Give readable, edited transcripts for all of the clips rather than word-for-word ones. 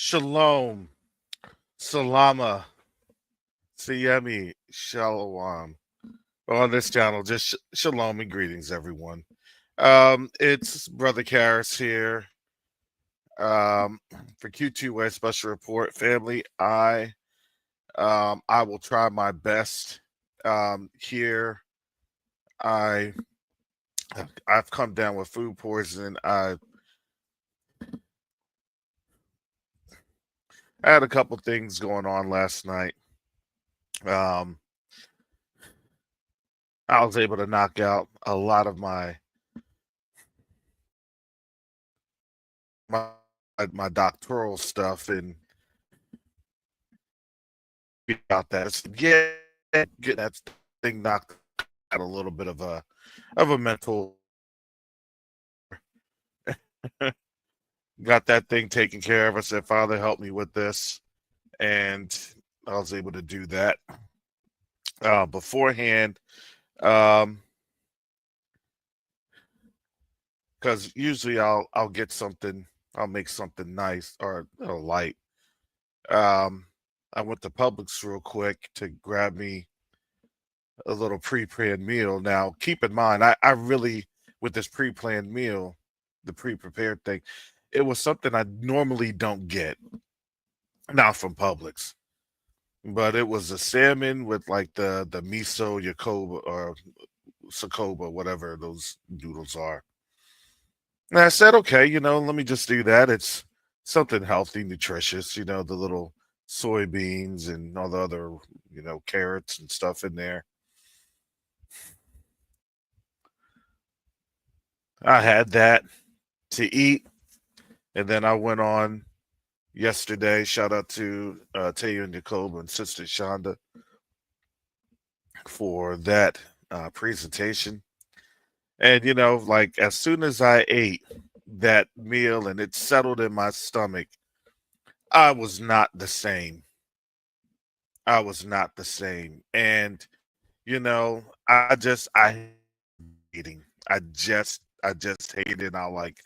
Shalom, Salama, Siyemi, Shalom. On this channel, just shalom and greetings, everyone. It's Brother Karras here for Q2UA Special Report. Family, I will try my best here. I I've come down with food poisoning. I had a couple things going on last night. Um, I was able to knock out a lot of my my doctoral stuff and about that. Get that thing knocked out a little bit of a mental. Got that thing taken care of. I said, Father, help me with this, and I was able to do that beforehand. Because usually I'll get something, I'll make something nice or light. I went to Publix real quick to grab me a little pre-planned meal. Now, keep in mind, I really, with this pre-planned meal, the pre-prepared thing, it was something I normally don't get, not from Publix. But it was a salmon with like the miso yakoba or sakoba, whatever those noodles are. And I said, okay, let me just do that. It's something healthy, nutritious, the little soybeans and all the other, carrots and stuff in there. I had that to eat. And then I went on yesterday. Shout out to Taya and Jacob and Sister Shonda for that presentation. And, like as soon as I ate that meal and it settled in my stomach, I was not the same. I was not the same. And, I eating. I just hate it. I like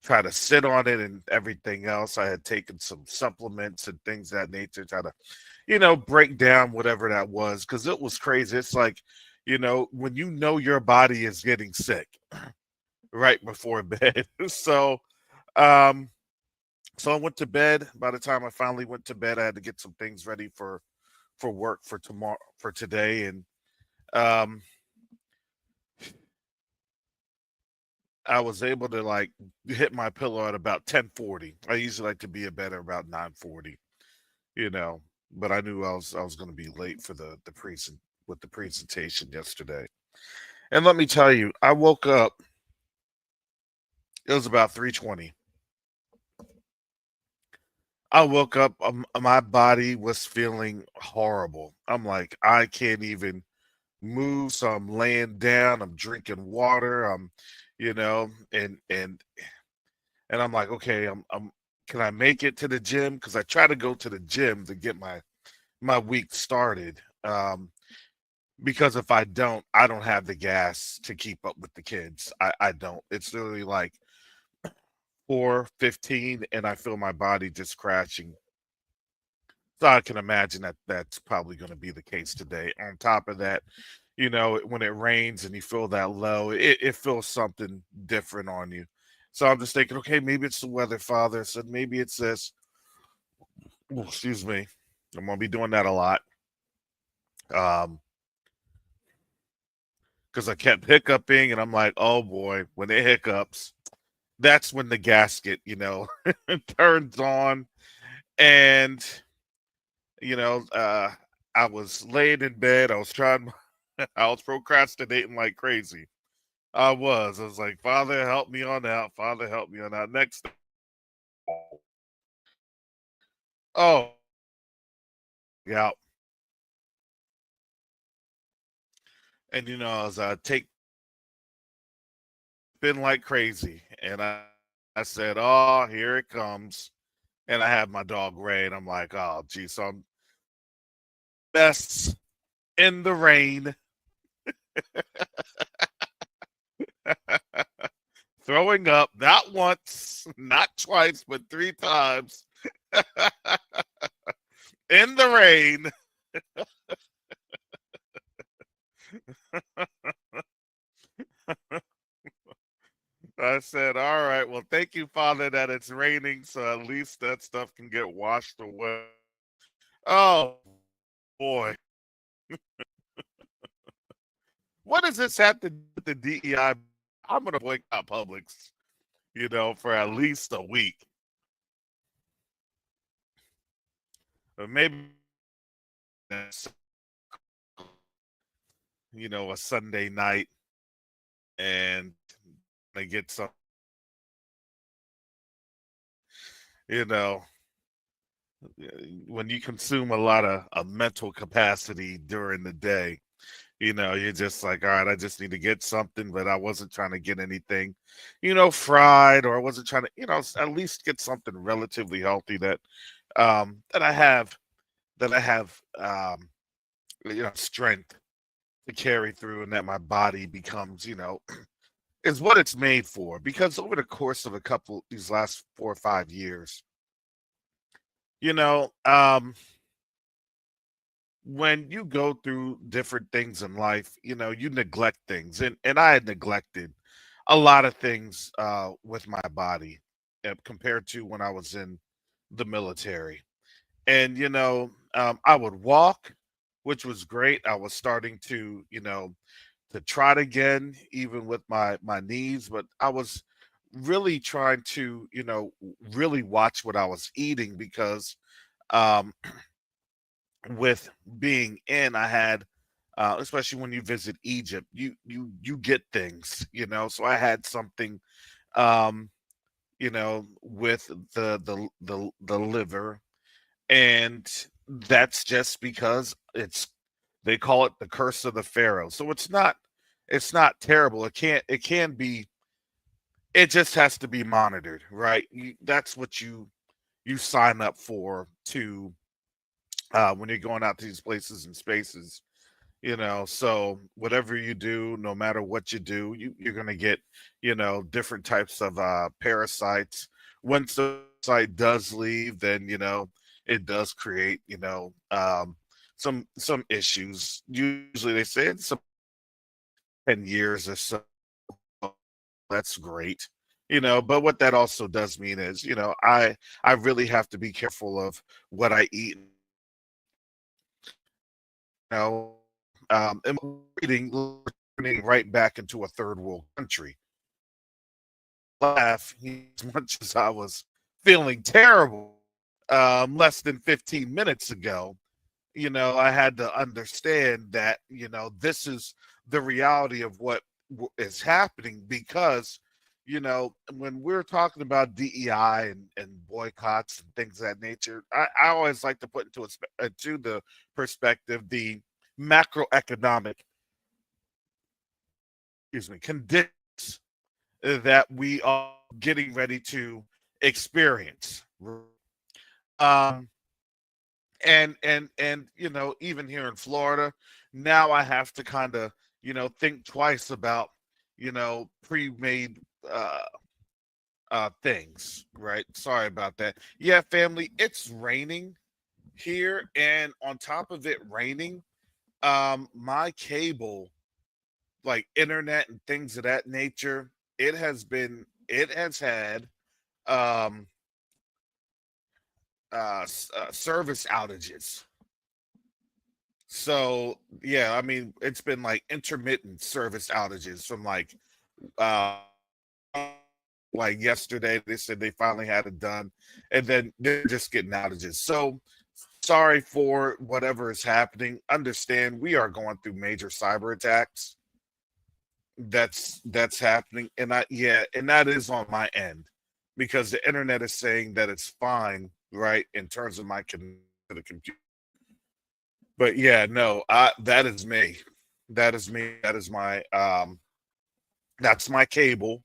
try to sit on it and everything else. I had taken some supplements and things of that nature, try to, break down whatever that was because it was crazy. It's like, when your body is getting sick right before bed. Um, so I went to bed. By the time I finally went to bed, I had to get some things ready for work for tomorrow for today. And um I was able to like hit my pillow at about 10:40. I usually like to be in bed at about 9:40, you know, but I knew I was going to be late for the present with the presentation yesterday. And let me tell you, I woke up, it was about 3:20. I woke up, my body was feeling horrible. I'm like, I can't even move, so I'm laying down, I'm drinking water, and I'm like, okay, I'm can I make it to the gym? Because I try to go to the gym to get my week started. Because if I don't have the gas to keep up with the kids. I don't. It's literally like 4:15, and I feel my body just crashing. So I can imagine that that's probably going to be the case today. On top of that, when it rains and you feel that low, it feels something different on you. So I'm just thinking, okay, maybe it's the weather, Father. So maybe it's this. Oh, excuse me. I'm gonna be doing that a lot. Um, because I kept hiccuping, and I'm like, oh boy, when it hiccups, that's when the gasket, turns on. And you know, uh, I was laying in bed. I was trying. I was procrastinating like crazy. I was like, Father, help me on out. Father, help me on out. Next, oh, yeah. And as I take been like crazy, and I said, oh, here it comes. And I have my dog Ray, and I'm like, oh, geez, so I'm best in the rain, throwing up, not once, not twice, but three times. In the rain. I said, all right, well, thank you, Father, that it's raining, so at least that stuff can get washed away. Oh, boy. What does this have to do with the DEI? I'm going to boycott Publix, for at least a week. But maybe, a Sunday night and they get some, you know, when you consume a lot of mental capacity during the day, you're just like, all right, I just need to get something, but I wasn't trying to get anything, fried, or I wasn't trying to, at least get something relatively healthy that I have strength to carry through, and that my body becomes, is what it's made for. Because over the course of these last 4 or 5 years, you know, um, when you go through different things in life, you neglect things, and I had neglected a lot of things with my body compared to when I was in the military. And I would walk, which was great. I was starting to trot again, even with my knees, but I was really trying to really watch what I was eating because um with being in, I had especially when you visit Egypt, you get things, so I had something um with the liver, and that's just because they call it the curse of the pharaoh. So it's not terrible. It can be. It just has to be monitored, right? That's what you sign up for to when you're going out to these places and spaces. So whatever you do, no matter what you do, you're going to get different types of parasites. Once the site does leave, then it does create some issues. Usually they say it's some 10 years or so. That's great. But what that also does mean is, I really have to be careful of what I eat. Know, and reading, turning right back into a third world country. Laugh, as much as I was feeling terrible less than 15 minutes ago. I had to understand that, this is the reality of what is happening because, when we're talking about DEI and boycotts and things of that nature, I always like to put into the perspective the macroeconomic, excuse me, conditions that we are getting ready to experience. Um, and even here in Florida, now I have to kind of think twice about pre-made things, right? Sorry about that. Yeah, family, it's raining here, and on top of it raining, my cable, like internet and things of that nature, it has had um service outages. So yeah, I mean, it's been like intermittent service outages from uh like yesterday. They said they finally had it done, and then they're just getting outages. So sorry for whatever is happening. Understand we are going through major cyber attacks. That's happening, and that is on my end because the internet is saying that it's fine, right, in terms of my connection to the computer. But yeah, no, that is me. That is me. That's my cable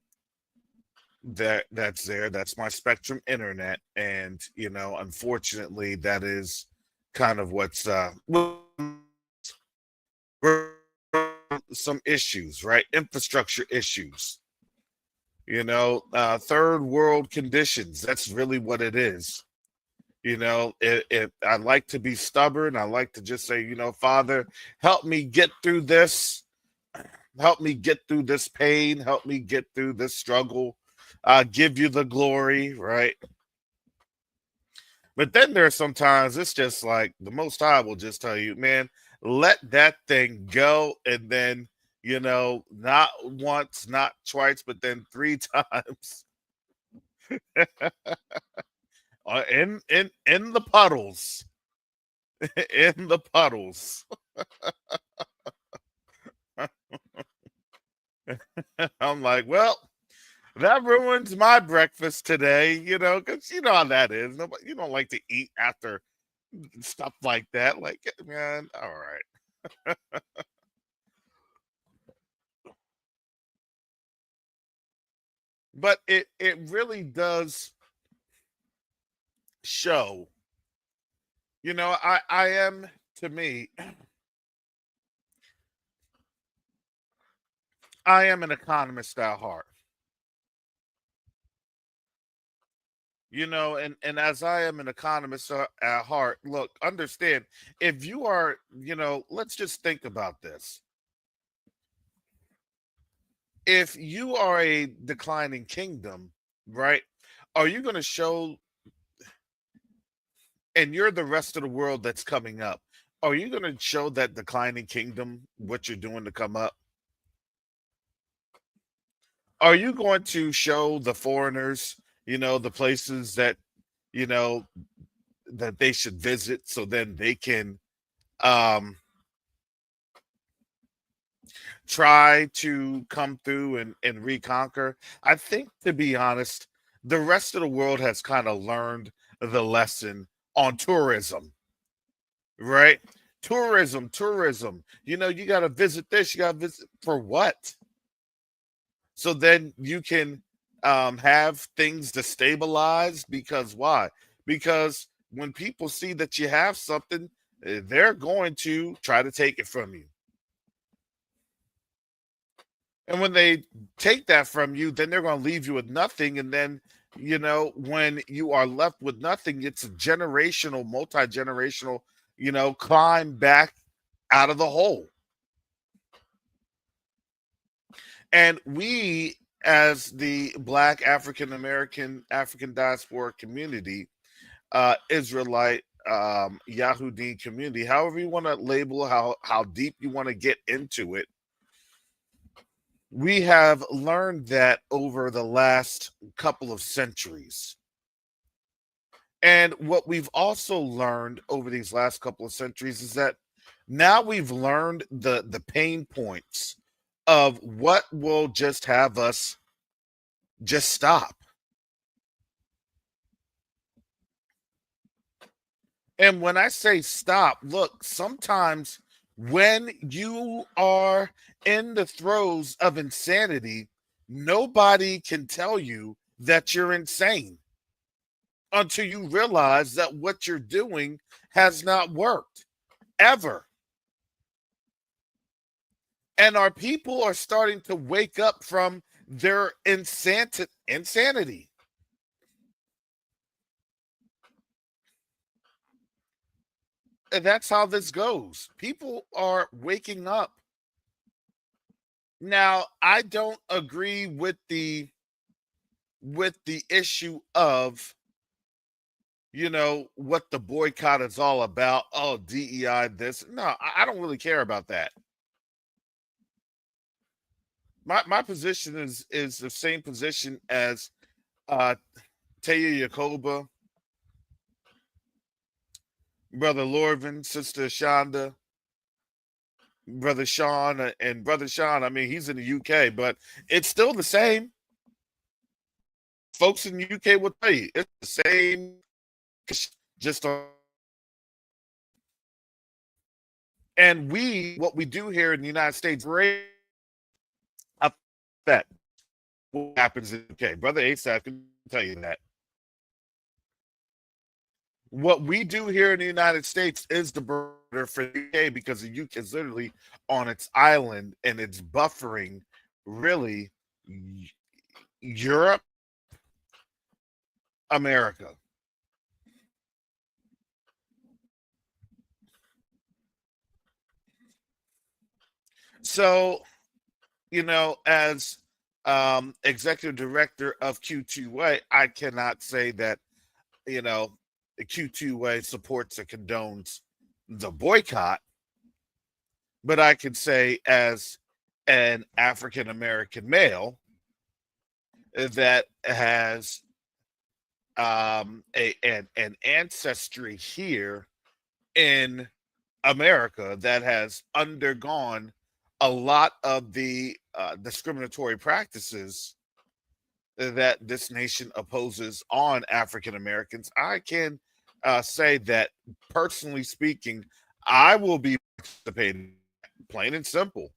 that's there. That's my Spectrum internet. And unfortunately that is kind of what's some issues, right? Infrastructure issues, third world conditions. That's really what it is. I like to be stubborn. I like to just say, Father, help me get through this. Help me get through this pain. Help me get through this struggle. Give you the glory, right? But then there's sometimes it's just like the Most High will just tell you, man, let that thing go. And then, not once, not twice, but then three times in the puddles, in the puddles. I'm like, well, that ruins my breakfast today, because you know how that is. Nobody, you don't like to eat after stuff like that. Like, man, all right. But it really does show, I am, to me, I am an economist at heart. And as I am an economist at heart, look, understand, if you are, let's just think about this. If you are a declining kingdom, right? Are you going to show, and you're the rest of the world that's coming up, are you going to show that declining kingdom what you're doing to come up? Are you going to show the foreigners, the places you know, that they should visit so then they can um try to come through and reconquer? I think, to be honest, the rest of the world has kind of learned the lesson on tourism, right? Tourism. You got to visit this, you got to visit for what? So then you can have things to stabilize, because why? Because when people see that you have something, they're going to try to take it from you. And when they take that from you, then they're going to leave you with nothing. And then, when you are left with nothing, it's a generational, multi generational, climb back out of the hole. And we, as the Black African American, African diaspora community, Israelite, Yahudi community, however you want to label, how deep you want to get into it, we have learned that over the last couple of centuries. And what we've also learned over these last couple of centuries is that now we've learned the pain points of what will just have us just stop. And when I say stop, look, sometimes when you are in the throes of insanity, nobody can tell you that you're insane until you realize that what you're doing has not worked ever. And our people are starting to wake up from their insanity. And that's how this goes. People are waking up. Now, I don't agree with the issue of, what the boycott is all about. Oh, DEI this. No, I don't really care about that. My position is the same position as uh Taya Yakoba, Brother Lorvin, Sister Shonda, Brother Sean, and Brother Sean. I mean, he's in the UK, but it's still the same. Folks in the UK will tell you it's the same, just on. And what we do here in the United States, great that what happens in the UK. Brother ASAP can tell you that. What we do here in the United States is the border for the UK, because the UK is literally on its island and it's buffering, really, Europe, America. So, as executive director of Q2A, I cannot say that, you know, the Q2A supports or condones the boycott, but I can say as an African American male that has an ancestry here in America that has undergone a lot of the discriminatory practices that this nation opposes on African Americans, I can say that, personally speaking, I will be participating, plain and simple.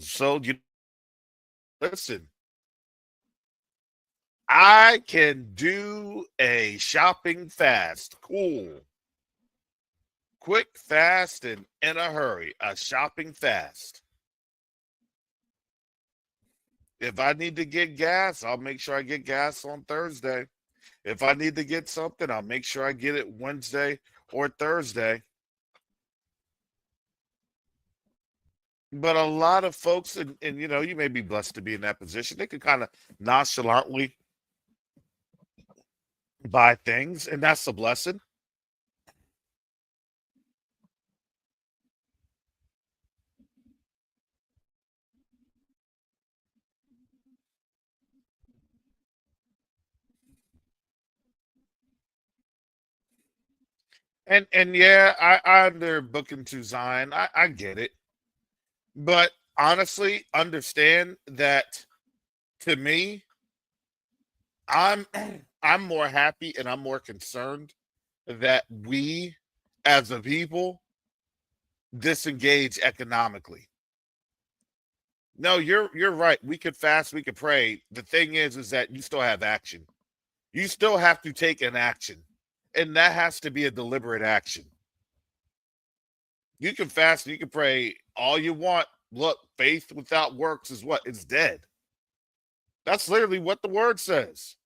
So you listen, I can do a shopping fast. Cool. Quick, fast, and in a hurry. A shopping fast. If I need to get gas, I'll make sure I get gas on Thursday. If I need to get something, I'll make sure I get it Wednesday or Thursday. But a lot of folks, and you may be blessed to be in that position, they can kind of nonchalantly buy things, and that's a blessing. And yeah, I under booking to Zion. I get it. But honestly, understand that, to me, I'm I'm more happy and I'm more concerned that we as a people disengage economically. No, you're right. We could fast, we could pray. The thing is that you still have action. You still have to take an action. And that has to be a deliberate action. You can fast, you can pray all you want. Look, faith without works is what? It's dead. That's literally what the word says.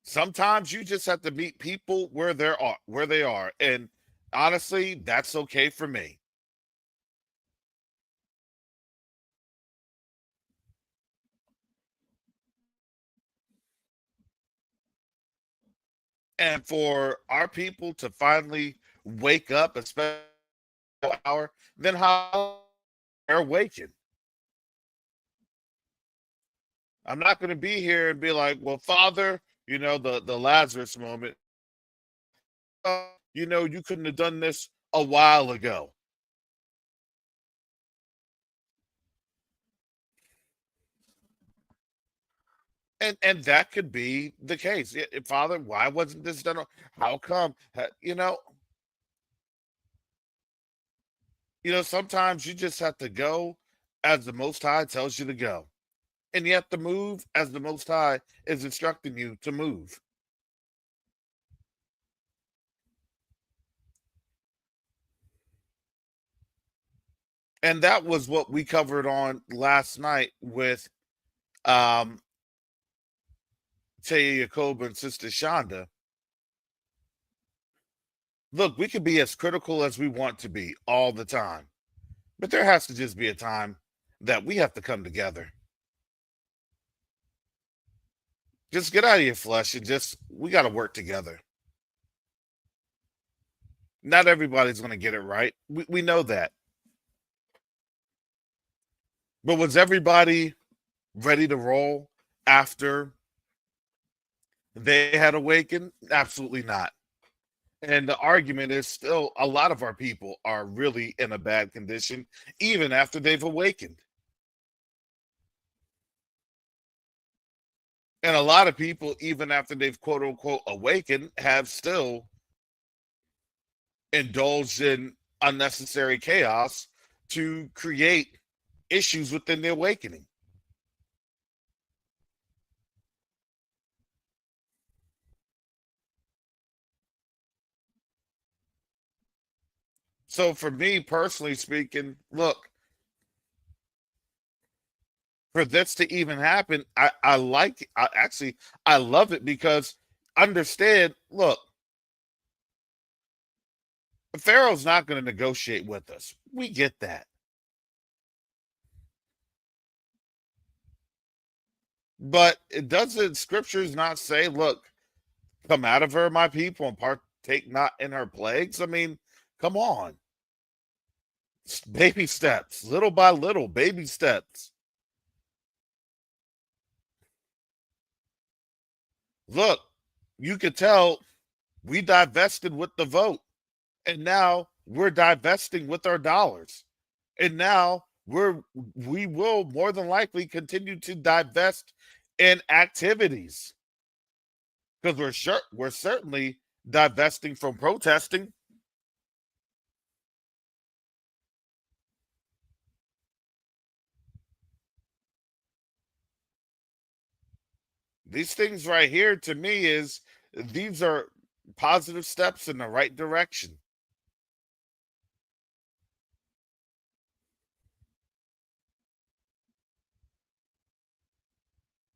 Sometimes you just have to meet people where they are. And honestly, that's okay for me. And for our people to finally wake up, especially hour, then how they're waking. I'm not going to be here and be like, well, Father, the Lazarus moment. You couldn't have done this a while ago. And that could be the case. Father, why wasn't this done? How come? Sometimes you just have to go as the Most High tells you to go, and you have to move as the Most High is instructing you to move. And that was what we covered on last night with um Taya Yacob and Sister Shonda. Look, we could be as critical as we want to be all the time, but there has to just be a time that we have to come together. Just get out of your flesh and just we got to work together. Not everybody's going to get it right. We know that. But was everybody ready to roll after they had awakened? Absolutely not. And the argument is still a lot of our people are really in a bad condition, even after they've awakened. And a lot of people, even after they've quote unquote awakened, have still indulged in unnecessary chaos to create issues within the awakening. So, for me personally speaking, look, for this to even happen, I love it because understand, look, Pharaoh's not going to negotiate with us. We get that. But it doesn't scriptures not say, look, come out of her, my people, and partake not in her plagues? I mean, come on. Baby steps, little by little, baby steps. Look, you could tell we divested with the vote, and now we're divesting with our dollars. And now we will more than likely continue to divest in activities because we're certainly divesting from protesting. These things right here to me is these are positive steps in the right direction.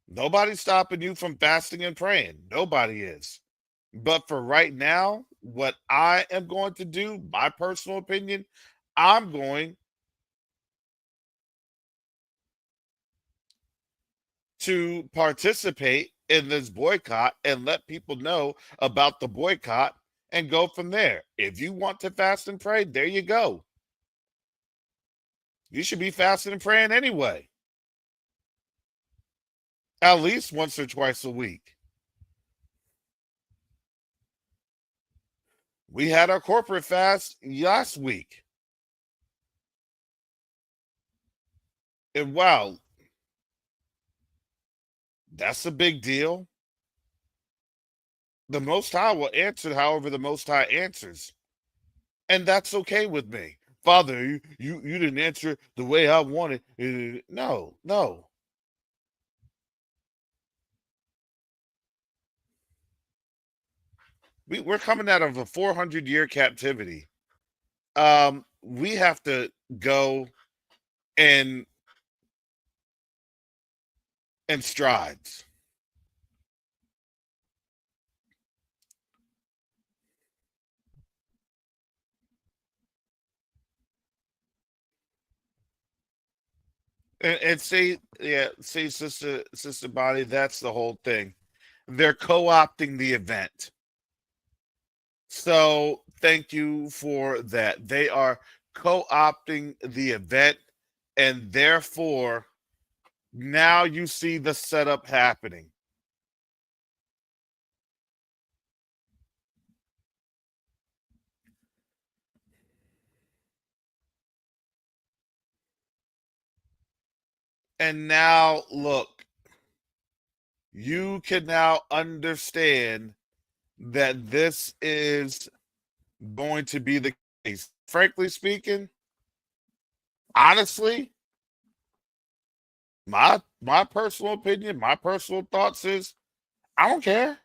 Nobody's stopping you from fasting and praying. Nobody is. But for right now, what I am going to do, my personal opinion, I'm going to participate in this boycott and let people know about the boycott and go from there. If you want to fast and pray, there you go. You should be fasting and praying anyway, at least once or twice a week. We had our corporate fast last week. And wow, that's a big deal. The Most High will answer however the Most High answers. And that's okay with me. Father, you didn't answer the way I wanted. No, no. We're coming out of a 400-year captivity. We have to go in strides. And see, yeah, see, sister Bonnie, that's the whole thing. They're co-opting the event. So thank you for that. They are co-opting the event, and therefore now you see the setup happening. And now look, you can now understand that this is going to be the case. Frankly speaking, honestly, my personal opinion, my personal thoughts is I don't care.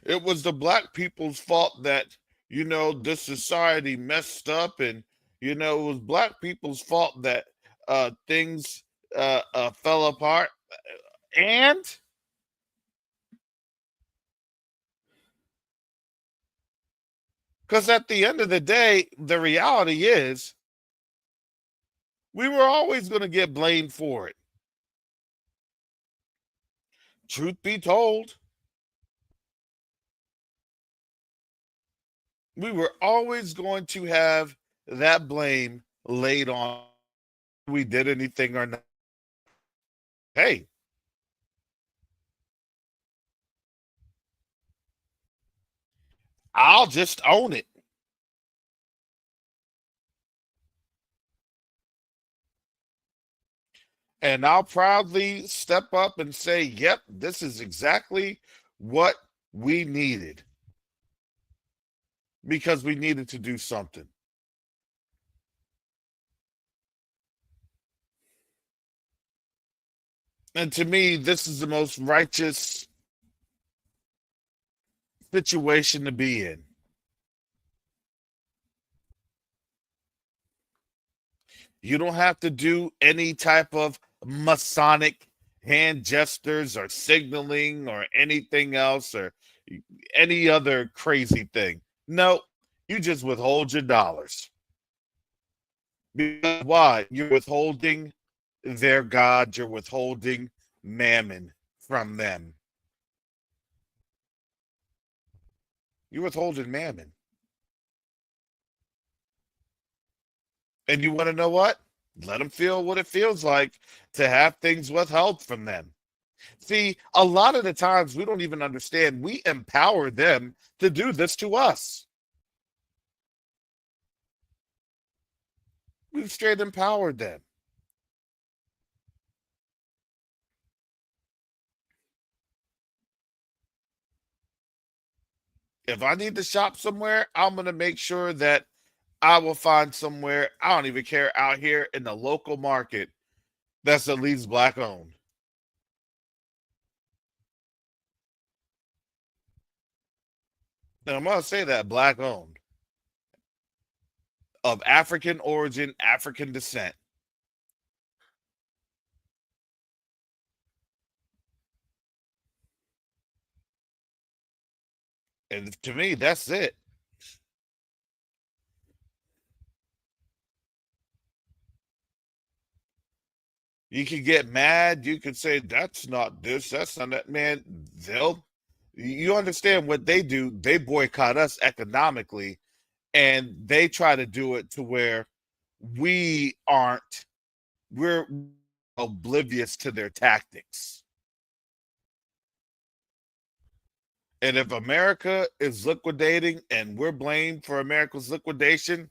It was the black people's fault that this society messed up, and it was black people's fault that things fell apart. And because at the end of the day, the reality is we were always going to get blamed for it. Truth be told, we were always going to have that blame laid on we did anything or not. Hey, I'll just own it. And I'll proudly step up and say, yep, this is exactly what we needed because we needed to do something. And to me, this is the most righteous situation to be in. You don't have to do any type of Masonic hand gestures or signaling or anything else or any other crazy thing. No, you just withhold your dollars. Because why? You're withholding their God, you're withholding mammon from them. You're withholding mammon. And you want to know what? Let them feel what it feels like to have things withheld from them. See, a lot of the times we don't even understand. We empower them to do this to us. We've straight empowered them. If I need to shop somewhere, I'm going to make sure that I will find somewhere, I don't even care, out here in the local market that's at least black owned. And I'm going to say that black owned, of African origin, African descent. And to me, that's it. You can get mad. You can say, that's not this, that's not that. Man, they'll, you understand what they do? They boycott us economically, and they try to do it to where we aren't, we're oblivious to their tactics. And if America is liquidating and we're blamed for America's liquidation,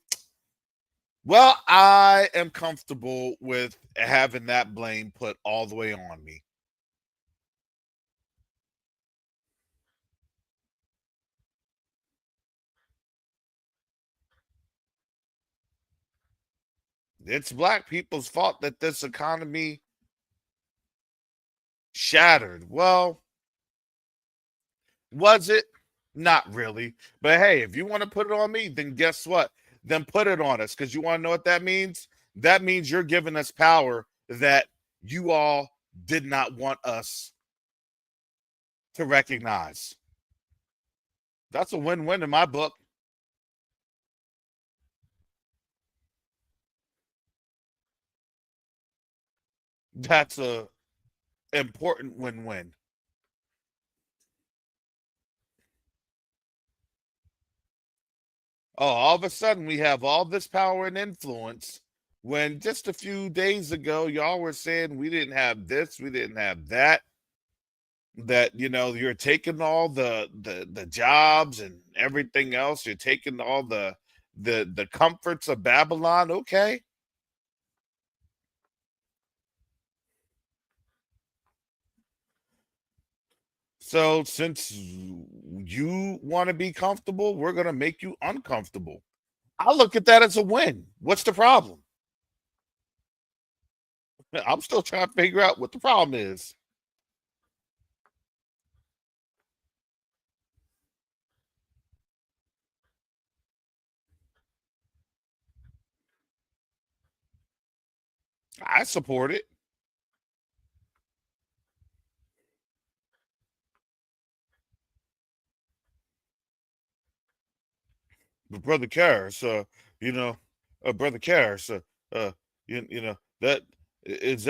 well, I am comfortable with having that blame put all the way on me. It's black people's fault that this economy shattered. Well, was it? Not really. But hey, if you want to put it on me, then guess what? Then put it on us. Because you want to know what that means? That means you're giving us power that you all did not want us to recognize. That's a win-win in my book. That's a important win-win. Oh, all of a sudden we have all this power and influence when just a few days ago y'all were saying we didn't have this, we didn't have that, that you're taking all the jobs and everything else, you're taking all the comforts of Babylon. Okay. So since you want to be comfortable, we're going to make you uncomfortable. I look at that as a win. What's the problem? I'm still trying to figure out what the problem is. I support it. But brother Karras, you know, brother Karras, uh, that is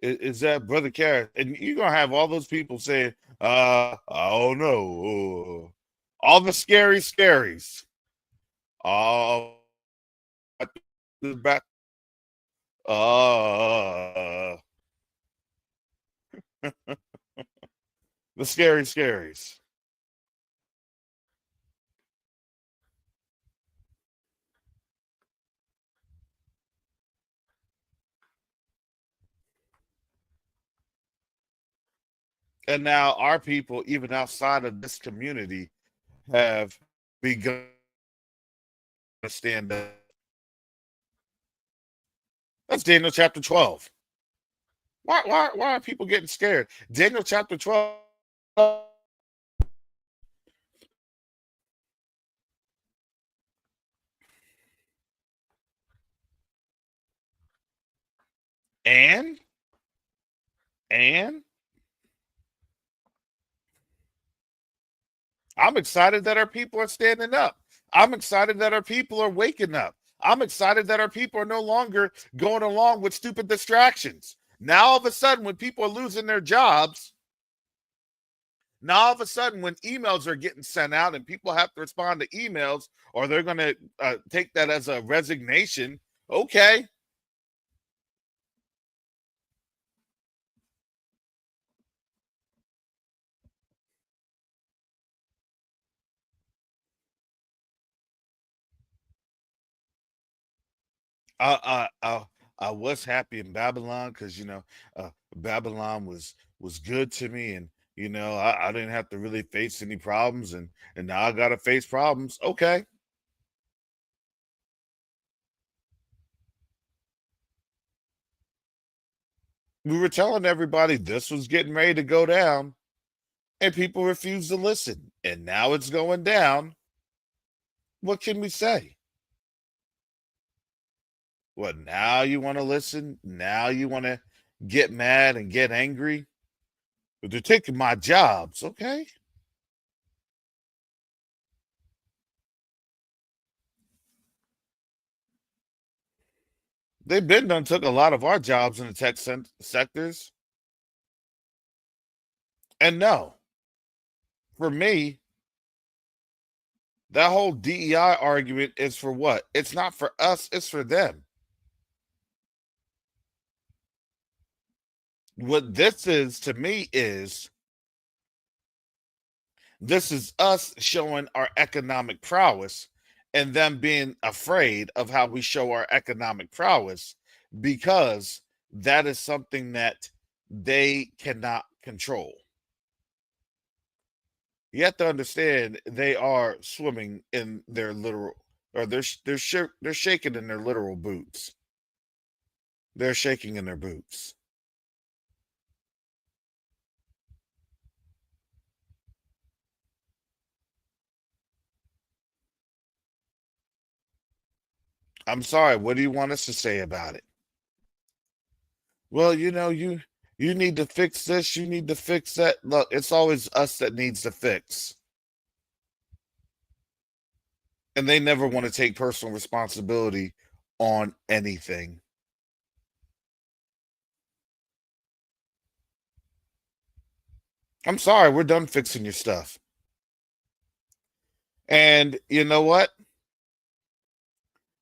is that brother Karras, and you're gonna have all those people saying, I don't know, all the scary scaries, all back, uh, the scary scaries, and now our people, even outside of this community, have begun to stand up. That's Daniel chapter 12. Why are people getting scared? Daniel chapter 12. And and I'm excited that our people are standing up. I'm excited that our people are waking up. I'm excited that our people are no longer going along with stupid distractions. Now, all of a sudden, when people are losing their jobs, now all of a sudden, when emails are getting sent out and people have to respond to emails, or they're going to take that as a resignation, okay. I I I, I was happy in Babylon because Babylon was good to me, and I didn't have to really face any problems, and now I got to face problems. Okay, we were telling everybody this was getting ready to go down, and people refused to listen, and now it's going down. What can we say? What, now you want to listen? Now you want to get mad and get angry? But they're taking my jobs. Okay. They've been done took a lot of our jobs in the sectors. And no, for me, that whole DEI argument is for what? It's not for us, it's for them. What this is to me is this is us showing our economic prowess and them being afraid of how we show our economic prowess because that is something that they cannot control. You have to understand they are swimming in their literal, or they're shaking in their literal boots. They're shaking in their boots. I'm sorry. What do you want us to say about it? Well, you need to fix this. You need to fix that. Look, it's always us that needs to fix, and they never want to take personal responsibility on anything. I'm sorry. We're done fixing your stuff. And you know what?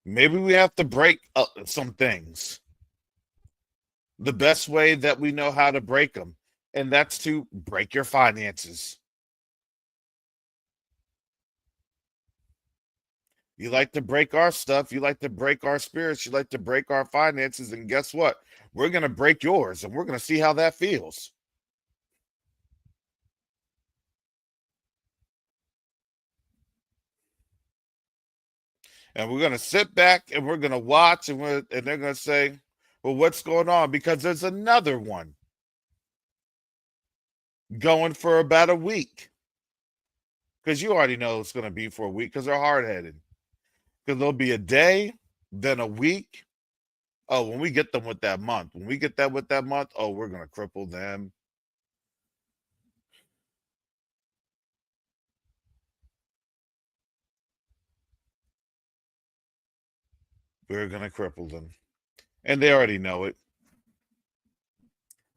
Maybe we have to break some things the best way that we know how to break them, and that's to break your finances. You like to break our stuff, you like to break our spirits, you like to break our finances, and guess what? We're going to break yours, and we're going to see how that feels. And we're going to sit back and we're going to watch, and they're going to say, well, what's going on? Because there's another one going for about a week. Because you already know it's going to be for a week because they're hard headed. Because there'll be a day, then a week. Oh, when we get them with that month, when we get that with that month, oh, we're going to cripple them. We're going to cripple them. And they already know it.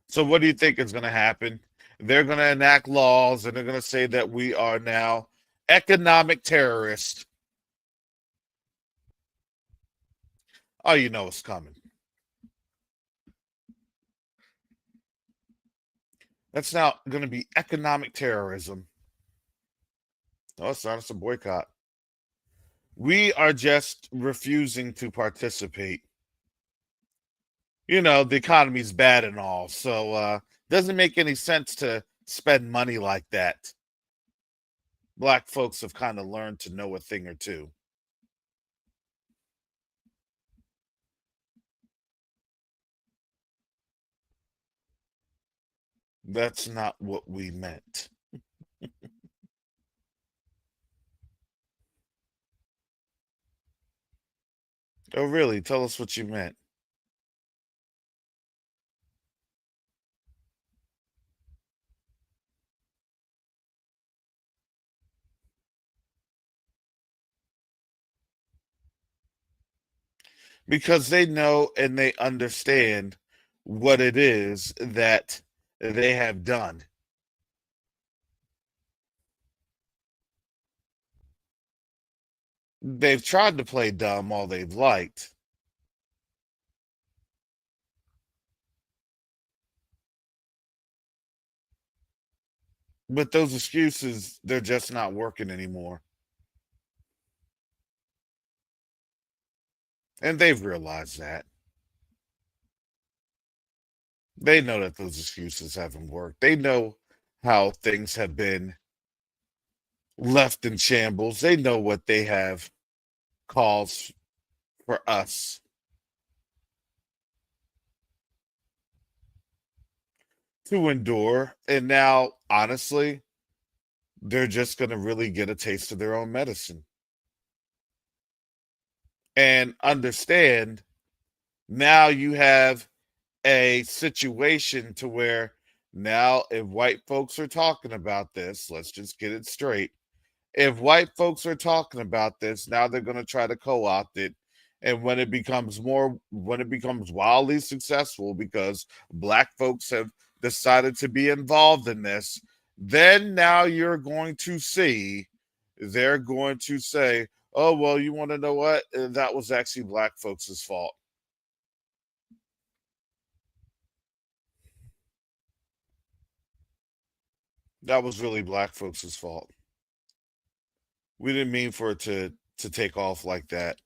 So, what do you think is going to happen? They're going to enact laws and they're going to say that we are now economic terrorists. Oh, you know it's coming. That's now going to be economic terrorism. No, it's not. It's a boycott. We are just refusing to participate. The economy's bad and all, so doesn't make any sense to spend money like that. Black folks have kind of learned to know a thing or two. That's not what we meant. Oh, really? Tell us what you meant. Because they know and they understand what it is that they have done. They've tried to play dumb all they've liked, but those excuses, they're just not working anymore. And they've realized that. They know that those excuses haven't worked. They know how things have been left in shambles. They know what they have caused for us to endure. And now, honestly, they're just going to really get a taste of their own medicine and understand now you have a situation to where now if white folks are talking about this, let's just get it straight. If white folks are talking about this, now they're going to try to co-opt it. And when it becomes wildly successful because black folks have decided to be involved in this, then now you're going to see they're going to say, oh, well, you want to know what? That was actually black folks' fault. That was really black folks' fault. We didn't mean for it to take off like that.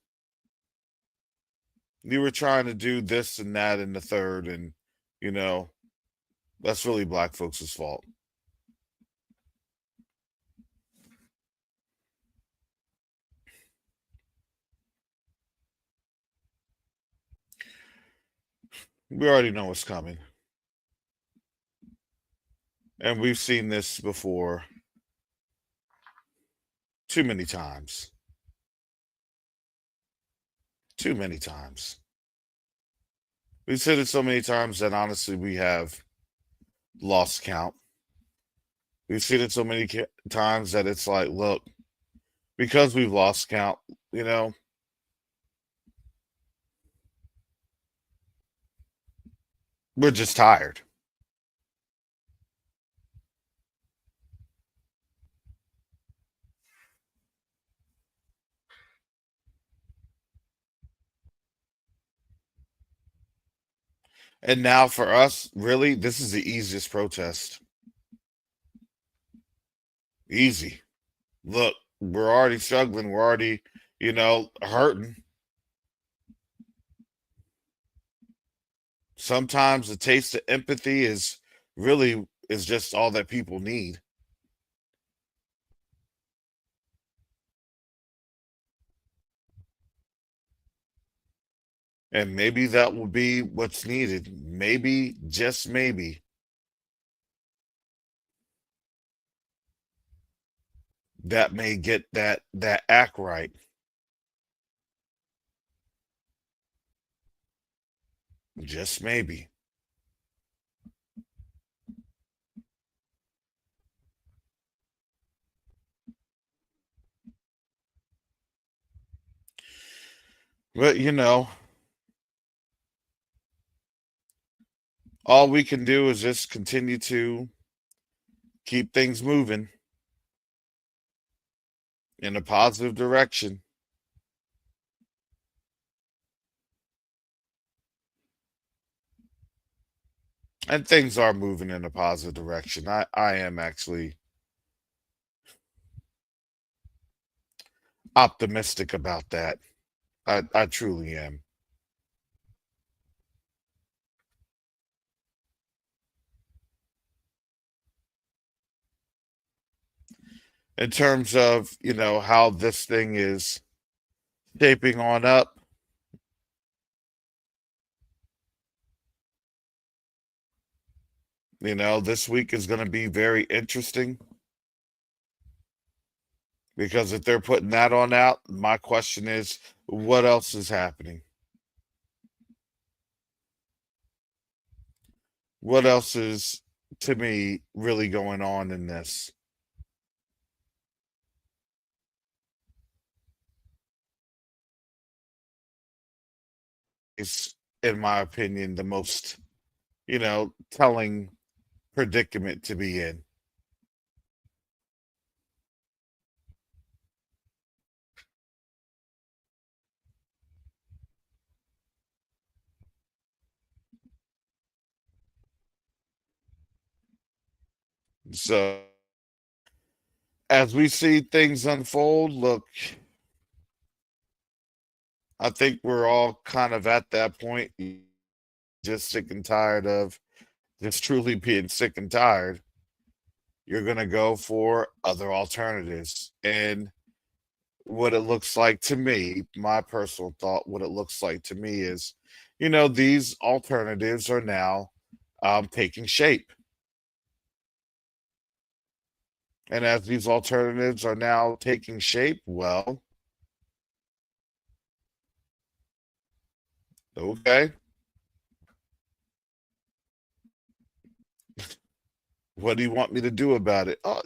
You were trying to do this and that and the third, and you know, that's really black folks' fault. We already know what's coming. And we've seen this before too many times. Too many times. We've said it so many times that honestly we have lost count. We've seen it so many times that it's like, look, because we've lost count, you know, we're just tired. And now for us, really, this is the easiest protest. Easy. Look, we're already struggling. We're already, hurting. Sometimes the taste of empathy is just all that people need. And maybe that will be what's needed. Maybe, just maybe, that may get that act right. Just maybe. But all we can do is just continue to keep things moving in a positive direction. And things are moving in a positive direction. I am actually optimistic about that. I truly am. In terms of, how this thing is shaping on up, This week is going to be very interesting because if they're putting that on out, my question is, what else is happening? What else is, to me, really going on in this? Is, in my opinion, the most, telling predicament to be in. So, as we see things unfold, look, I think we're all kind of at that point, just sick and tired of just truly being sick and tired. You're going to go for other alternatives. And what it looks like to me, my personal thought, what it looks like to me is, these alternatives are now taking shape. And as these alternatives are now taking shape, well, okay, what do you want me to do about it? Oh,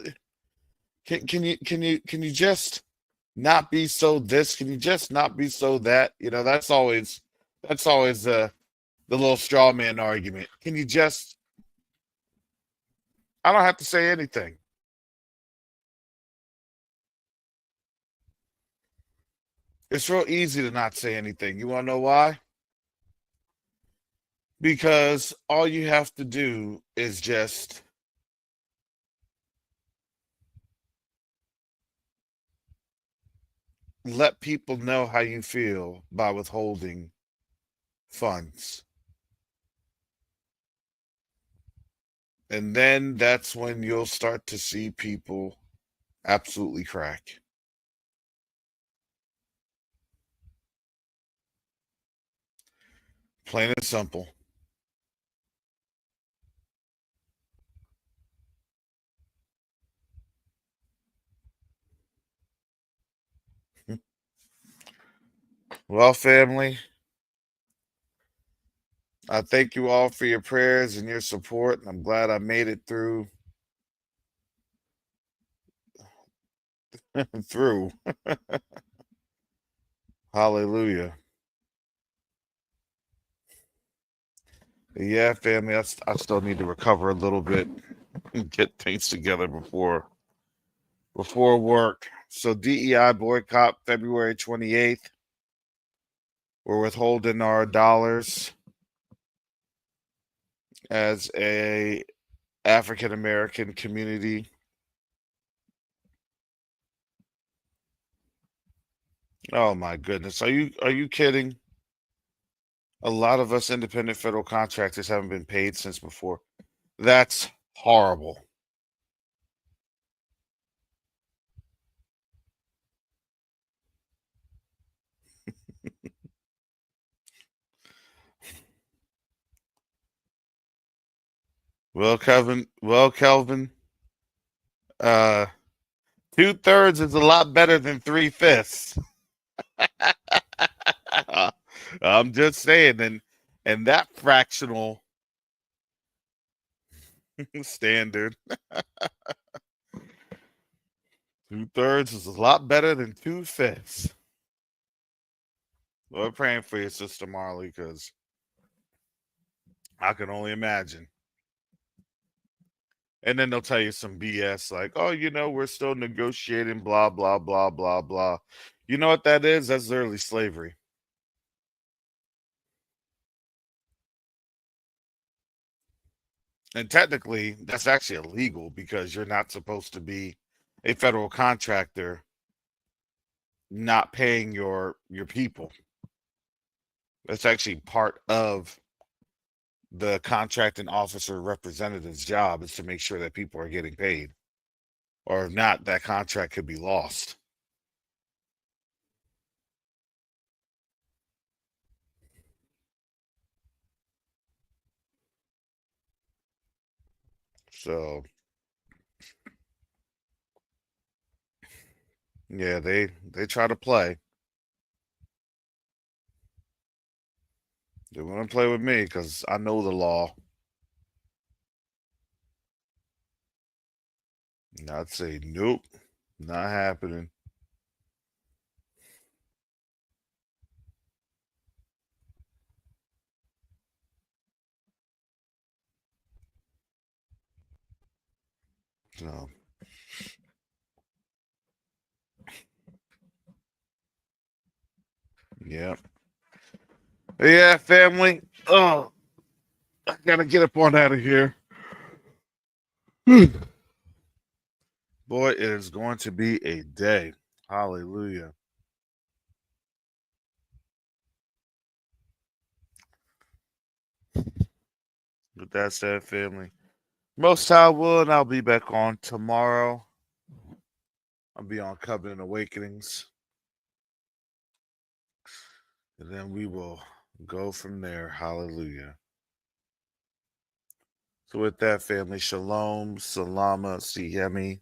can you just not be so this? Can you just not be so that? That's always the little straw man argument. Can you just? I don't have to say anything. It's real easy to not say anything. You want to know why? Because all you have to do is just let people know how you feel by withholding funds. And then that's when you'll start to see people absolutely crack. Plain and simple. Well, family, I thank you all for your prayers and your support. I'm glad I made it through through. Hallelujah. Yeah, family, I still need to recover a little bit and get things together before work. So DEI boycott February 28th. We're withholding our dollars as a African American community. Oh my goodness. Are you kidding? A lot of us independent federal contractors haven't been paid since before. That's horrible. Kelvin, uh 2/3 is a lot better than 3/5. I'm just saying, and that fractional standard, 2/3 is a lot better than 2/5. We're praying for your sister Marley because I can only imagine. And then they'll tell you some BS like, oh, we're still negotiating, blah, blah, blah, blah, blah. You know what that is? That's literally slavery. And technically, that's actually illegal because you're not supposed to be a federal contractor not paying your people. That's actually part of the contracting officer representative's job is to make sure that people are getting paid. Or if not, that contract could be lost. So yeah, they try to play. They want to play with me because I know the law. And I'd say nope, not happening. So yeah. Yeah, family. Oh, I gotta get up on out of here. Boy, it is going to be a day. Hallelujah. With that said, family, most high will, and I'll be back on tomorrow. I'll be on Covenant Awakenings. And then we will go from there. Hallelujah. So with that, family, shalom, salama, siyemi.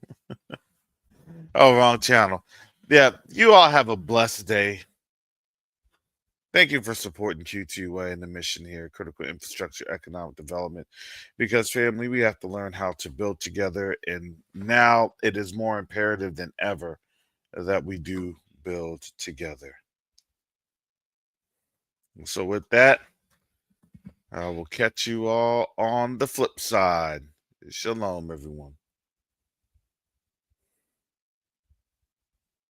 Oh, wrong channel. Yeah, you all have a blessed day. Thank you for supporting Q2UA and the mission here, critical infrastructure, economic development. Because, family, we have to learn how to build together. And now it is more imperative than ever that we do build together. So, with that, I will catch you all on the flip side. Shalom, everyone.